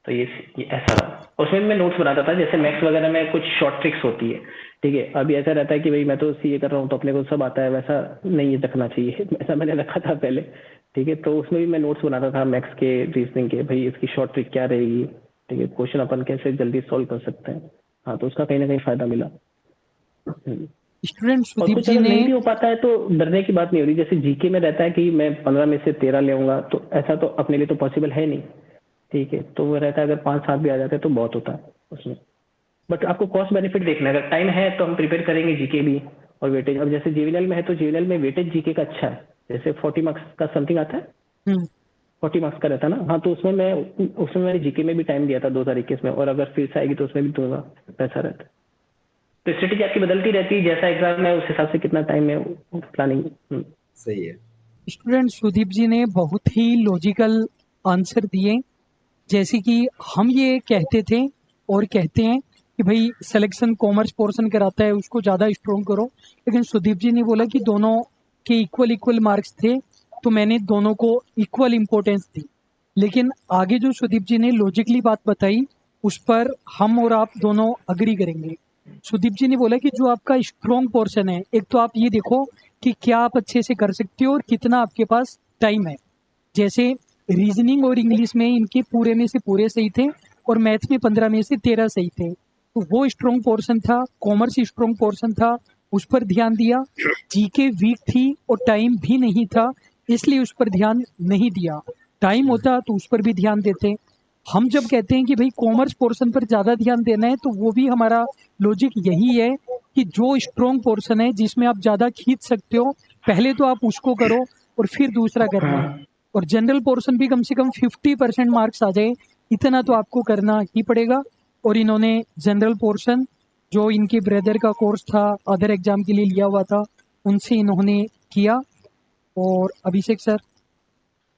तो ये ऐसा रहा। उसमें मैं नोट्स बनाता था, जैसे मैथ्स वगैरह में कुछ शॉर्ट ट्रिक्स होती है, ठीक है। अभी ऐसा रहता है कि भाई मैं तो सीए कर रहा हूँ तो अपने को सब आता है, वैसा नहीं रखना चाहिए। ऐसा मैंने रखा था पहले, ठीक है। तो उसमें भी मैं नोट्स बनाता था मैथ्स के, रीजनिंग के, भाई इसकी शॉर्ट ट्रिक क्या रहेगी, ठीक है, क्वेश्चन अपन कैसे जल्दी सॉल्व कर सकते हैं। हाँ, तो उसका कहीं ना कहीं फायदा मिला। स्टूडेंट और सुदीप कुछ जी अगर ने नहीं भी हो पाता है तो डरने की बात नहीं हो रही। जैसे जीके में रहता है कि मैं 15 में से 13 ले आऊंगा, तो ऐसा तो अपने लिए तो पॉसिबल है नहीं, ठीक है। तो वो रहता है अगर 5-7 भी आ जाते हैं तो बहुत होता है उसमें। बट आपको कॉस्ट बेनिफिट देखना है। अगर टाइम है तो हम प्रिपेयर करेंगे जीके भी और वेटेज। अब जैसे जीवीएल में है तो जीवीएल में वेटेज जीके का अच्छा है, जैसे 40 मार्क्स का समथिंग आता है, हम्म, 40 मार्क्स का रहता है ना। हाँ, तो उसमें मैंने जीके में भी टाइम दिया था 2021 में, और अगर फिर से आएगी तो उसमें भी दूंगा, पैसा रहता है। तो स्ट्रेटेजी आपकी बदलती रहती है, जैसा एग्जाम है उस हिसाब से कितना टाइम है प्लानिंग। सही है। स्टूडेंट सुदीप जी ने बहुत ही लॉजिकल आंसर दिए। जैसे कि हम ये कहते थे और कहते हैं कि भाई सिलेक्शन कॉमर्स पोर्शन कराता है उसको ज़्यादा स्ट्रॉन्ग करो, लेकिन सुदीप जी ने बोला कि दोनों के इक्वल इक्वल मार्क्स थे, तो मैंने दोनों को इक्वल इम्पोर्टेंस दी। लेकिन आगे जो सुदीप जी ने लॉजिकली बात बताई उस पर हम और आप दोनों अग्री करेंगे। सुदीप जी ने बोला कि जो आपका स्ट्रॉन्ग पोर्शन है, एक तो आप ये देखो कि क्या आप अच्छे से कर सकते हो और कितना आपके पास टाइम है। जैसे रीजनिंग और इंग्लिश में इनके पूरे में से पूरे सही थे और मैथ में 15 में से 13 सही थे, तो वो स्ट्रॉन्ग पोर्शन था। कॉमर्स स्ट्रॉन्ग पोर्शन था, उस पर ध्यान दिया। जीके वीक थी और टाइम भी नहीं था, इसलिए उस पर ध्यान नहीं दिया। टाइम होता तो उस पर भी ध्यान देते। हम जब कहते हैं कि भाई कॉमर्स पोर्शन पर ज़्यादा ध्यान देना है, तो वो भी हमारा लॉजिक यही है कि जो स्ट्रॉन्ग पोर्शन है जिसमें आप ज़्यादा खींच सकते हो, पहले तो आप उसको करो और फिर दूसरा करना। और जनरल पोर्शन भी कम से कम 50% मार्क्स आ जाए, इतना तो आपको करना ही पड़ेगा। और इन्होंने जनरल पोर्शन जो इनके ब्रदर का कोर्स था अदर एग्जाम के लिए लिया हुआ था, उनसे इन्होंने किया। और अभिषेक सर,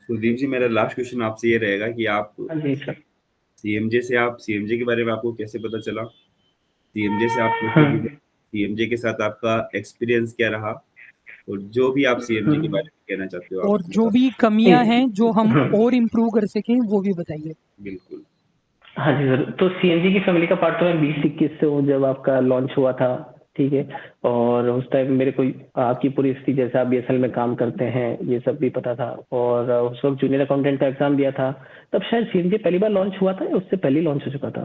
सुदीप जी, मेरा लास्ट क्वेश्चन आपसे ये रहेगा कि आप हाँ जी सर। सीएमजे के बारे में आपको कैसे पता चला? सीएमजे से आप कैसे हाँ। जुड़े? सीएमजे के साथ आपका एक्सपीरियंस क्या रहा? और जो भी आप सीएमजे के बारे में कहना चाहते हो, आप और जो बता भी कमियां हैं जो हम हाँ और इम्प्रूव कर सकें वो भी बताइए। बिल्कुल। हाँ जी सर। तो सीएनजी की फैमिली का पार्ट तो मैं 2021 से हूँ, जब आपका लॉन्च हुआ था, ठीक है। और उस टाइम मेरे को आपकी पूरी स्थिति, जैसे आप बीएसएल में काम करते हैं, ये सब भी पता था। और उस वक्त जूनियर अकाउंटेंट का एग्जाम दिया था। तब शायद सीएनजी पहली बार लॉन्च हुआ था या उससे पहले लॉन्च हो चुका था?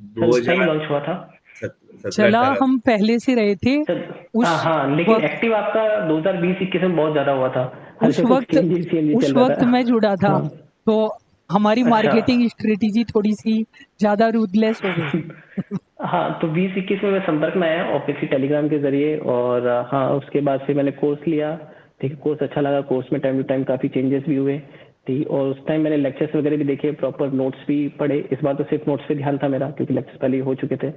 शायद उस टाइम लॉन्च हुआ था। 2017 चला 18 हम पहले से रहे थे सर उस हाँ, लेकिन वक्त। एक्टिव आपका 2020-21 में बहुत ज्यादा हुआ था। हर उस जगह वक्त सीएनजी सीएनजी उस चल रहा वक्त था। मैं जुड़ा था, हाँ। तो हमारी अच्छा। मार्केटिंग स्ट्रेटेजी थोड़ी सी ज्यादा रूथलेस हो गई। हाँ, तो 20-21 में मैं संपर्क में आया ऑब्वियसली टेलीग्राम के जरिए। और हाँ, उसके बाद से मैंने कोर्स लिया, ठीक है। कोर्स अच्छा लगा। कोर्स में टाइम टू टाइम काफ़ी चेंजेस भी हुए, ठीक। और उस टाइम मैंने लेक्चर्स वगैरह भी देखे, प्रॉपर नोट्स भी पढ़े। इस बार तो सिर्फ नोट्स पे ध्यान था मेरा, क्योंकि लेक्चर्स पहले ही हो चुके थे।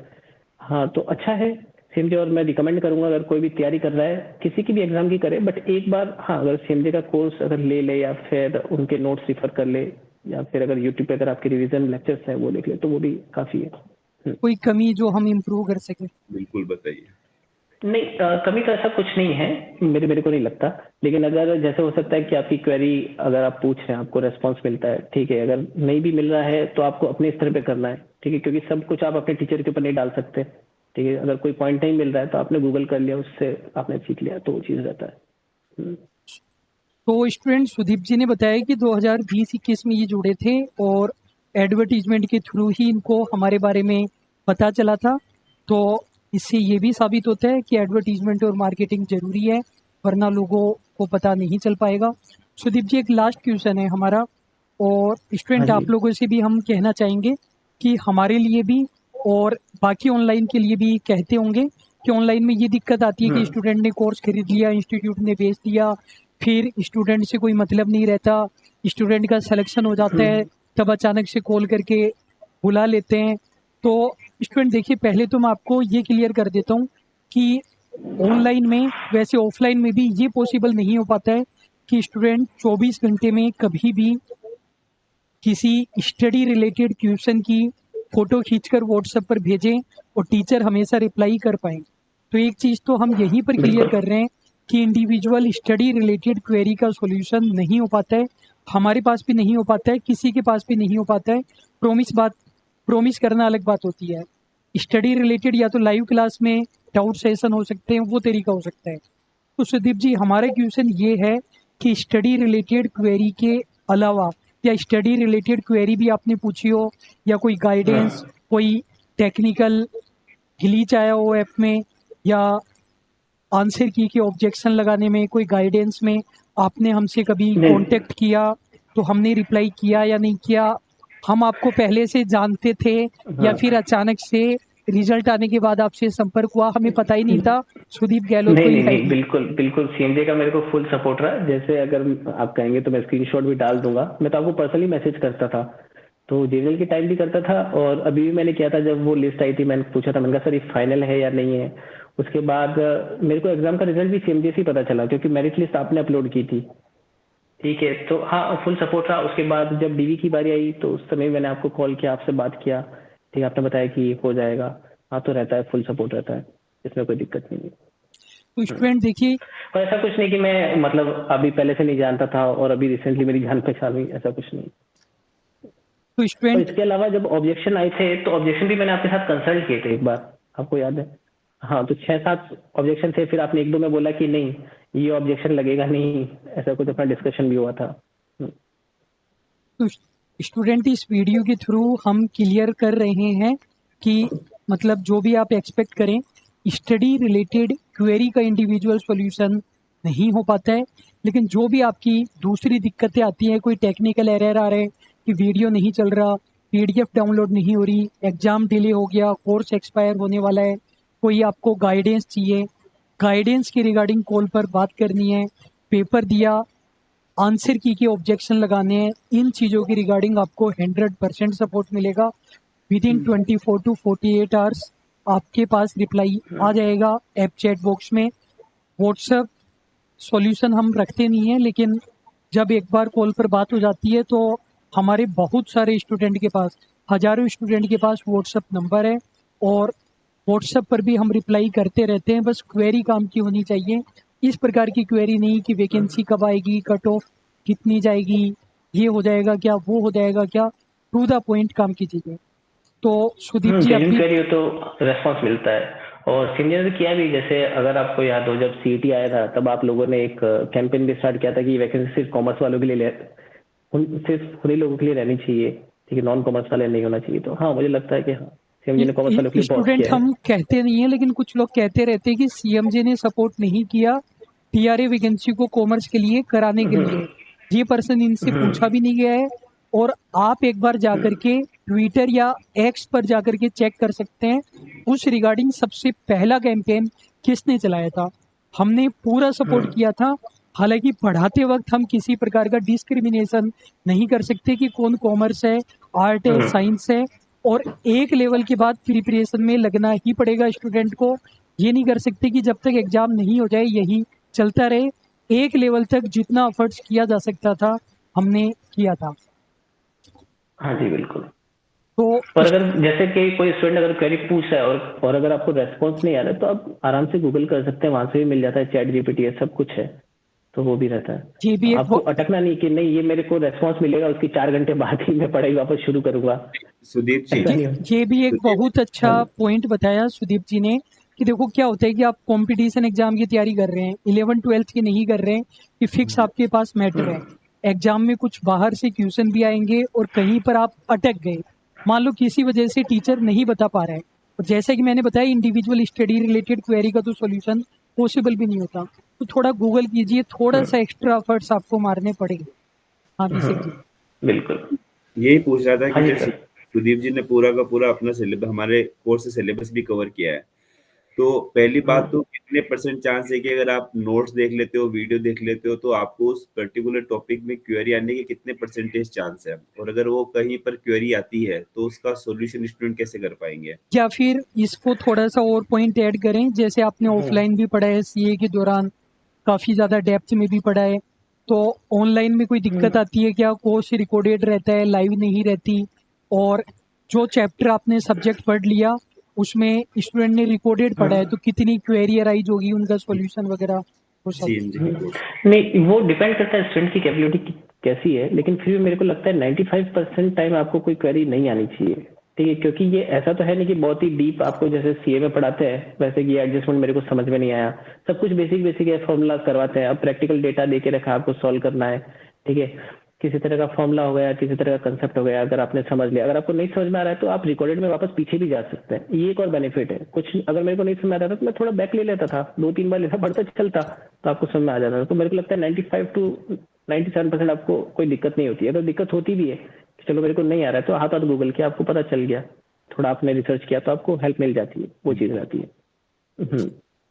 हाँ, तो अच्छा है सीएमजे। और मैं रिकमेंड करूंगा अगर कोई भी तैयारी कर रहा है, किसी की भी एग्जाम की करे, बट एक बार हाँ, अगर सीएमजे का कोर्स अगर ले ले, या फिर उनके नोट्स रिफर कर ले, या फिर अगर यूट्यूब पे अगर आपके रिवीजन लेक्चर्स हैं वो देख ले, तो वो भी काफ़ी है। कोई कमी जो हम इम्प्रूव कर सके। बिल्कुल बताइए। नहीं, कमी तो ऐसा कुछ नहीं है, मेरे को नहीं लगता। लेकिन अगर जैसे हो सकता है कि आपकी क्वेरी अगर आप पूछ रहे हैं, आपको रेस्पॉन्स मिलता है, ठीक है। अगर नहीं भी मिल रहा है तो आपको अपने स्तर पे करना है, ठीक है। क्योंकि सब कुछ आप अपने टीचर के ऊपर नहीं डाल सकते, ठीक है। अगर कोई पॉइंट नहीं मिल रहा है तो आपने गूगल कर लिया, उससे आपने सीख लिया, तो वो चीज़ रहता है। तो स्टूडेंट सुदीप जी ने बताया कि 2020-21 में ये जुड़े थे और एडवर्टीजमेंट के थ्रू ही इनको हमारे बारे में पता चला था। तो इससे ये भी साबित होता है कि एडवर्टीजमेंट और मार्केटिंग ज़रूरी है, वरना लोगों को पता नहीं चल पाएगा। सुदीप जी, एक लास्ट क्वेश्चन है हमारा, और हाँ स्टूडेंट जी। आप लोगों से भी हम कहना चाहेंगे कि हमारे लिए भी और बाकी ऑनलाइन के लिए भी कहते होंगे कि ऑनलाइन में ये दिक्कत आती है कि स्टूडेंट ने कोर्स खरीद लिया, इंस्टीट्यूट ने बेच दिया, फिर स्टूडेंट से कोई मतलब नहीं रहता, स्टूडेंट का सिलेक्शन हो जाता है, तब अचानक से कॉल करके बुला लेते हैं। तो स्टूडेंट देखिए, पहले तो मैं आपको ये क्लियर कर देता हूँ कि ऑनलाइन में, वैसे ऑफलाइन में भी ये पॉसिबल नहीं हो पाता है कि स्टूडेंट 24 घंटे में कभी भी किसी स्टडी रिलेटेड क्वेश्चन की फोटो खींचकर व्हाट्सएप पर भेजें और टीचर हमेशा रिप्लाई कर पाए। तो एक चीज़ तो हम यहीं पर क्लियर कर रहे हैं कि इंडिविजुअल स्टडी रिलेटेड क्वेरी का सॉल्यूशन नहीं हो पाता है, हमारे पास भी नहीं हो पाता है, किसी के पास भी नहीं हो पाता है। प्रॉमिस करना अलग बात होती है। स्टडी रिलेटेड या तो लाइव क्लास में डाउट सेशन हो सकते हैं, वो तरीका हो सकता है। तो सुदीप जी, हमारा क्वेश्चन ये है कि स्टडी रिलेटेड क्वेरी के अलावा या स्टडी रिलेटेड क्वेरी भी आपने पूछी हो, या कोई गाइडेंस, कोई टेक्निकल ग्लिच आया हो ऐप में, या आंसर की के ऑब्जेक्शन लगाने में कोई गाइडेंस में आपने हमसे कभी नहीं। कांटेक्ट किया तो हमने रिप्लाई किया या नहीं किया? हम आपको पहले से जानते थे या हाँ। फिर अचानक से रिजल्ट आने के बाद आपसे संपर्क हुआ, हमें पता ही नहीं था सुदीप गहलोत नहीं कोई नहीं है नहीं, ही? बिल्कुल बिल्कुल, सीएमजे का मेरे को फुल सपोर्ट रहा। जैसे अगर आप कहेंगे तो मैं स्क्रीनशॉट भी डाल दूंगा। मैं तो आपको पर्सनली मैसेज करता था, तो जेवीएल के टाइम भी करता था, और अभी भी मैंने किया था। जब वो लिस्ट आई थी मैंने पूछा था, मैंने कहा सर ये फाइनल है या नहीं है। उसके बाद मेरे को एग्जाम का रिजल्ट भी सीएमजे से ही पता चला, क्योंकि मेरिट लिस्ट आपने अपलोड की थी। ठीक है, तो हाँ फुल सपोर्ट रहा। उसके बाद जब डीवी की बारी आई तो उस समय मैंने आपको कॉल किया, आपसे बात किया। ठीक है, आपने बताया कि हो जाएगा। हाँ, तो रहता है, फुल सपोर्ट रहता है, इसमें कोई दिक्कत नहीं है। तो स्टूडेंट देखिए, और ऐसा कुछ नहीं कि मैं मतलब अभी पहले से नहीं जानता था और अभी रिसेंटली मेरी जान पहचान हुई, ऐसा कुछ नहीं। तो और स्टूडेंट इसके अलावा जब ऑब्जेक्शन आए थे तो ऑब्जेक्शन भी मैंने आपके साथ कंसल्ट किए थे एक बार, आपको याद है? हाँ, तो 6-7 ऑब्जेक्शन थे, फिर आपने 1-2 में बोला कि नहीं ये ऑब्जेक्शन लगेगा नहीं, ऐसा कुछ अपना डिस्कशन भी हुआ था। तो स्टूडेंट इस वीडियो के थ्रू हम क्लियर कर रहे हैं कि मतलब जो भी आप एक्सपेक्ट करें, स्टडी रिलेटेड क्वेरी का इंडिविजुअल सॉल्यूशन नहीं हो पाता है। लेकिन जो भी आपकी दूसरी दिक्कतें आती हैं, कोई टेक्निकल एरर आ रहे हैं कि वीडियो नहीं चल रहा, पीडीएफ डाउनलोड नहीं हो रही, एग्जाम डिले हो गया, कोर्स एक्सपायर होने वाला है, कोई आपको गाइडेंस चाहिए, गाइडेंस के रिगार्डिंग कॉल पर बात करनी है, पेपर दिया, आंसर की के ऑब्जेक्शन लगाने हैं, इन चीज़ों की रिगार्डिंग आपको 100% सपोर्ट मिलेगा। विद इन 24 टू 48 आवर्स आपके पास रिप्लाई आ जाएगा ऐप चैट बॉक्स में। व्हाट्सएप सॉल्यूशन हम रखते नहीं हैं, लेकिन जब एक बार कॉल पर बात हो जाती है तो हमारे बहुत सारे स्टूडेंट के पास, हज़ारों स्टूडेंट के पास व्हाट्सएप नंबर है, और व्हाट्सएप पर भी हम रिप्लाई करते रहते हैं। बस क्वेरी काम की होनी चाहिए, इस प्रकार की क्वेरी नहीं कि वैकेंसी कब आएगी, कट ऑफ कितनी जाएगी, ये हो जाएगा क्या, वो हो जाएगा क्या। टू द पॉइंट काम कीजिए। तो सुदीप जी जेन्युइन अभी क्वेरी हो तो रेस्पॉन्स मिलता है। और सीनियर ने किया भी, जैसे अगर आपको याद हो जब सीईटी आया था तब आप लोगों ने एक कैंपेन भी स्टार्ट किया था कि वैकेंसी सिर्फ कॉमर्स वालों के लिए सिर्फ उन्हीं लोगों के लिए रहनी चाहिए, ठीक है, नॉन कॉमर्स वाले नहीं होना चाहिए। तो हाँ, मुझे लगता है कि हाँ, सीएमजे ने कॉमर्स वालों के लिए बहुत स्टूडेंट किया है। हम कहते नहीं है, लेकिन कुछ लोग कहते रहते हैं कि सीएमजे ने सपोर्ट नहीं किया टीआरए वैकेंसी को कॉमर्स के लिए कराने के लिए। ये पर्सन इनसे पूछा भी नहीं गया है, और आप एक बार जाकर के ट्विटर या एक्स पर जाकर के चेक कर सकते हैं उस रिगार्डिंग सबसे पहला कैंपेन किसने चलाया था। हमने पूरा सपोर्ट किया था। हालांकि पढ़ाते वक्त हम किसी प्रकार का डिस्क्रिमिनेशन नहीं कर सकते कि कौन कॉमर्स है, आर्ट है, साइंस है, और एक लेवल के बाद प्रिपरेशन में लगना ही पड़ेगा स्टूडेंट को। ये नहीं कर सकते कि जब तक एग्जाम नहीं हो जाए यही चलता रहे। एक लेवल तक जितना एफर्ट्स किया जा सकता था हमने किया था। हाँ जी, बिल्कुल। तो और अगर जैसे कि कोई स्टूडेंट अगर क्वेरी पूछ रहा है और अगर आपको रेस्पॉन्स नहीं आ रहा है तो आप आराम से गूगल कर सकते हैं, वहां से भी मिल जाता है, चैट जीपीटी है, सब कुछ है, तो वो भी रहता है। ये भी एक आपको अटकना नहीं कि नहीं ये मेरे को रेस्पॉन्स मिलेगा उसकी 4 घंटे बाद ही मैं पढ़ाई वापस शुरू करूंगा, सुदीप जी, ऐसा ये नहीं हो। ये भी एक सुदीप बहुत अच्छा हाँ पॉइंट बताया सुदीप जी ने कि देखो क्या होता है कि आप कंपटीशन एग्जाम की तैयारी कर रहे हैं, 11th-12th की नहीं कर रहे हैं कि फिक्स आपके पास मैटर है। एग्जाम में कुछ बाहर से क्वेश्चन भी आएंगे और कहीं पर आप अटक गए, मान लो किसी वजह से टीचर नहीं बता पा रहा है, और जैसा कि मैंने बताया इंडिविजुअल स्टडी रिलेटेड क्वेरी का तो सॉल्यूशन पॉसिबल भी नहीं होता। तो थोड़ा गूगल कीजिए, थोड़ा सा एक्स्ट्रा एफर्ट्स आपको मारने पड़ेंगे। हाँ अभिषेक जी। बिल्कुल। यही पूछ रहा था कि हाँ जी जैसे सर। सुदीप जी ने पूरा का पूरा अपना सिलेबस, हमारे कोर्स से सिलेबस भी कवर किया है। तो पहली बात तो कितने परसेंट चांस है कि अगर आप नोट्स देख लेते हो, वीडियो देख लेते हो, तो आपको उस पर्टिकुलर टॉपिक में क्वेरी आने के कितने परसेंटेज चांस है? और अगर वो कहीं पर क्वेरी आती है तो उसका सॉल्यूशन स्टूडेंट कैसे कर पाएंगे? या फिर इसको थोड़ा सा और पॉइंट ऐड करें, जैसे आपने ऑफलाइन भी पढ़ा है, सीए के दौरान काफ़ी ज़्यादा डेप्थ में भी पढ़ा है, तो ऑनलाइन में कोई दिक्कत आती है क्या? कोर्स रिकॉर्डेड रहता है, लाइव नहीं रहती, और जो चैप्टर आपने सब्जेक्ट पढ़ लिया उसमें स्टूडेंट ने रिकॉर्डेड पढ़ा है, तो कितनी क्वेरी अराइज होगी, उनका सॉल्यूशन वगैरह वो सब। सीएमजी के कोर्स। नहीं, वो डिपेंड करता है स्टूडेंट की कैपेबिलिटी कैसी है, लेकिन फिर भी मेरे को लगता है 95% टाइम आपको कोई क्वेरी नहीं आनी चाहिए। ठीक है, क्योंकि ये ऐसा तो है नहीं कि बहुत ही डीप आपको जैसे सीए में पढ़ाते हैं वैसे कि एडजस्टमेंट मेरे को समझ में नहीं आया, सब कुछ बेसिक बेसिक है, फॉर्मूला करवाते हैं, अब प्रैक्टिकल डेटा दे के रखा आपको सॉल्व करना है, ठीक है, किसी तरह का फॉर्मूला हो गया, किसी तरह का कंसेप्ट हो गया, अगर आपने समझ लिया, अगर आपको नहीं समझ में आ रहा है तो आप रिकॉर्डेड में वापस पीछे भी जा सकते हैं, ये एक और बेनिफिट है। कुछ अगर मेरे को नहीं समझ में आ रहा था तो मैं थोड़ा बैक ले लेता था, 2-3 बार लेता, बढ़ता चलता तो आपको समझ में आ जाता था। तो मेरे को लगता है 95 to 97% आपको कोई दिक्कत नहीं होती है। अगर दिक्कत होती भी है कि चलो मेरे को नहीं आ रहा है तो हाथ गूगल किया, आपको पता चल गया, थोड़ा आपने रिसर्च किया तो आपको हेल्प मिल जाती है, वो चीज रहती है। तो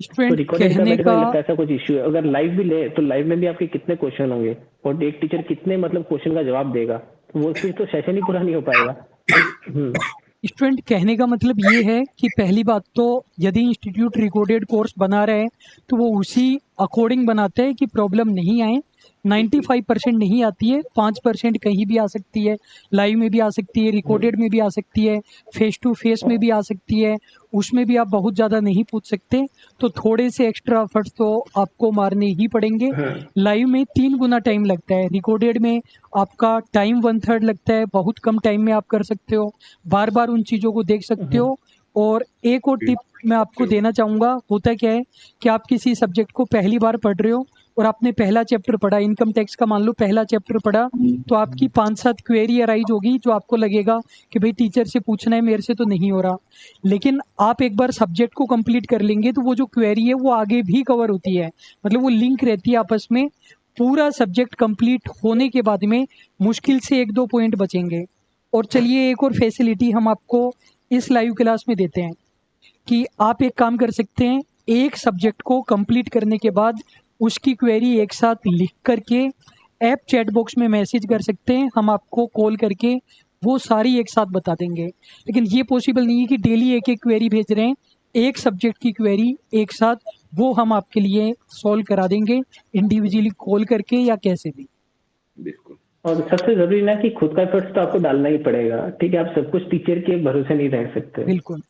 स्टूडेंट रिकॉर्डेड का कहने मेरे को का नहीं लगता ऐसा कुछ इश्यू है। अगर लाइव भी ले तो लाइव में भी आपके कितने क्वेश्चन होंगे और एक टीचर कितने मतलब क्वेश्चन का जवाब देगा, तो वो फिर तो सेशन ही पूरा नहीं हो पाएगा। स्टूडेंट कहने का मतलब ये है कि पहली बात तो यदि इंस्टीट्यूट रिकॉर्डेड कोर्स बना रहे हैं तो वो उसी अकॉर्डिंग बनाते हैं कि प्रॉब्लम नहीं आए। 95% नहीं आती है, 5% कहीं भी आ सकती है, लाइव में भी आ सकती है, रिकॉर्डेड में भी आ सकती है, फेस टू फेस में भी आ सकती है, उसमें भी आप बहुत ज़्यादा नहीं पूछ सकते, तो थोड़े से एक्स्ट्रा एफर्ट्स तो आपको मारने ही पड़ेंगे। लाइव में 3 गुना टाइम लगता है, रिकॉर्डेड में आपका टाइम 1/3 लगता है, बहुत कम टाइम में आप कर सकते हो, बार बार उन चीज़ों को देख सकते हो। और एक और टिप मैं आपको देना चाहूँगा, होता क्या है कि आप किसी सब्जेक्ट को पहली बार पढ़ रहे हो और आपने पहला चैप्टर पढ़ा, इनकम टैक्स का मान लो पहला चैप्टर पढ़ा, तो आपकी 5-7 क्वेरी अराइज होगी जो आपको लगेगा कि भाई टीचर से पूछना है, मेरे से तो नहीं हो रहा। लेकिन आप एक बार सब्जेक्ट को कंप्लीट कर लेंगे तो वो जो क्वेरी है वो आगे भी कवर होती है, मतलब वो लिंक रहती है आपस में। पूरा सब्जेक्ट कंप्लीट होने के बाद में मुश्किल से 1-2 पॉइंट बचेंगे। और चलिए एक और फैसिलिटी हम आपको इस लाइव क्लास में देते हैं कि आप एक काम कर सकते हैं, एक सब्जेक्ट को कंप्लीट करने के बाद उसकी क्वेरी एक साथ लिख करके ऐप चैट बॉक्स में मैसेज कर सकते हैं, हम आपको कॉल करके वो सारी एक साथ बता देंगे। लेकिन ये पॉसिबल नहीं है कि डेली एक एक क्वेरी भेज रहे हैं, एक सब्जेक्ट की क्वेरी एक साथ वो हम आपके लिए सॉल्व करा देंगे इंडिविजुअली कॉल करके या कैसे भी। बिल्कुल। और सबसे जरूरी ना कि खुद का एफर्ट्स तो आपको डालना ही पड़ेगा, ठीक है, आप सब कुछ टीचर के भरोसे नहीं रह सकते। बिल्कुल,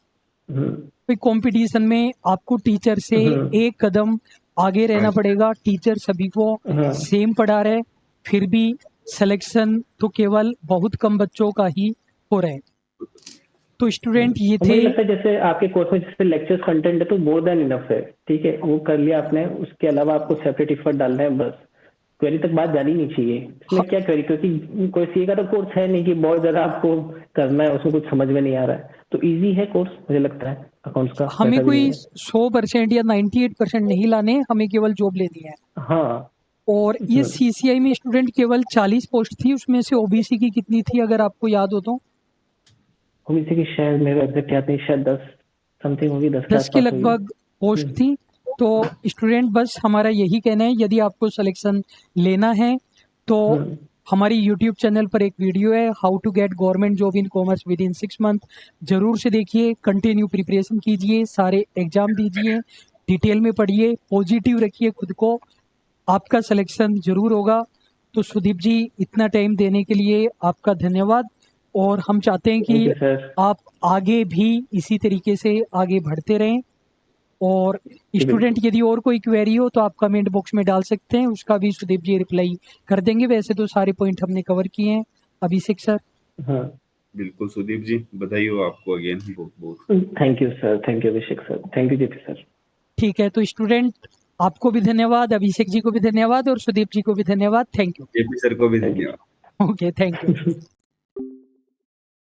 कोई कंपटीशन में आपको टीचर से एक कदम आगे रहना पड़ेगा। टीचर सभी को सेम पढ़ा रहे, फिर भी सिलेक्शन तो केवल बहुत कम बच्चों का ही हो रहा है। तो स्टूडेंट ये थे, मुझे लगता है जैसे आपके कोर्स में जैसे लेक्चर्स कंटेंट है तो मोर देन इनफ है, ठीक है, वो कर लिया आपने, उसके अलावा आपको सेपरेट एफर्ट डालना है बस, क्वेरी तक बात जानी नहीं चाहिए। इसमें क्या क्वेरी, क्योंकि कोई सीए का तो कोर्स है नहीं कि बहुत ज्यादा आपको करना है, उसमें कुछ समझ में नहीं आ रहा है, तो इजी है कोर्स मुझे लगता है अकाउंट्स का। हमें वैसा भी कोई नहीं है। 100% या 98% नहीं लाने, हमें केवल जॉब लेनी है। हाँ। और ये सीसीआई में स्टूडेंट केवल 40 पोस्ट थी, उसमें से ओबीसी की कितनी थी अगर आपको याद हो तो? ओबीसी की शायद मेरे एग्जैक्ट याद नहीं, शायद 10 समथिंग होगी, 10 के 10 के आसपास होगी। लगभग पोस्ट थी। तो स्टूडेंट बस हमारा यही कहना है, यदि आपको सिलेक्शन लेना है तो हमारी यूट्यूब चैनल पर एक वीडियो है, how to get government job in commerce within 6 month, जरूर से देखिए, कंटिन्यू प्रिपरेशन कीजिए, सारे एग्जाम दीजिए, डिटेल में पढ़िए, पॉजिटिव रखिए खुद को, आपका सिलेक्शन जरूर होगा। तो सुदीप जी, इतना टाइम देने के लिए आपका धन्यवाद। और हम चाहते हैं थैंक यू कि सर। आप आगे भी इसी तरीके से आगे बढ़ते रहें। और स्टूडेंट यदि और कोई क्वेरी हो तो आप कमेंट बॉक्स में डाल सकते हैं, उसका भी सुदीप जी रिप्लाई कर देंगे। वैसे तो सारे पॉइंट हमने कवर किए हैं। अभिषेक सर। हाँ बिल्कुल सुदीप जी, बधाई हो आपको अगेन बहुत बहुत। Thank you sir, thank you Abhishek sir, thank you JP sir. ठीक है, तो स्टूडेंट आपको भी धन्यवाद, अभिषेक जी को भी धन्यवाद और सुदीप जी को भी धन्यवाद। Thank you. जेपी सर को भी धन्यवाद। Okay, thank you.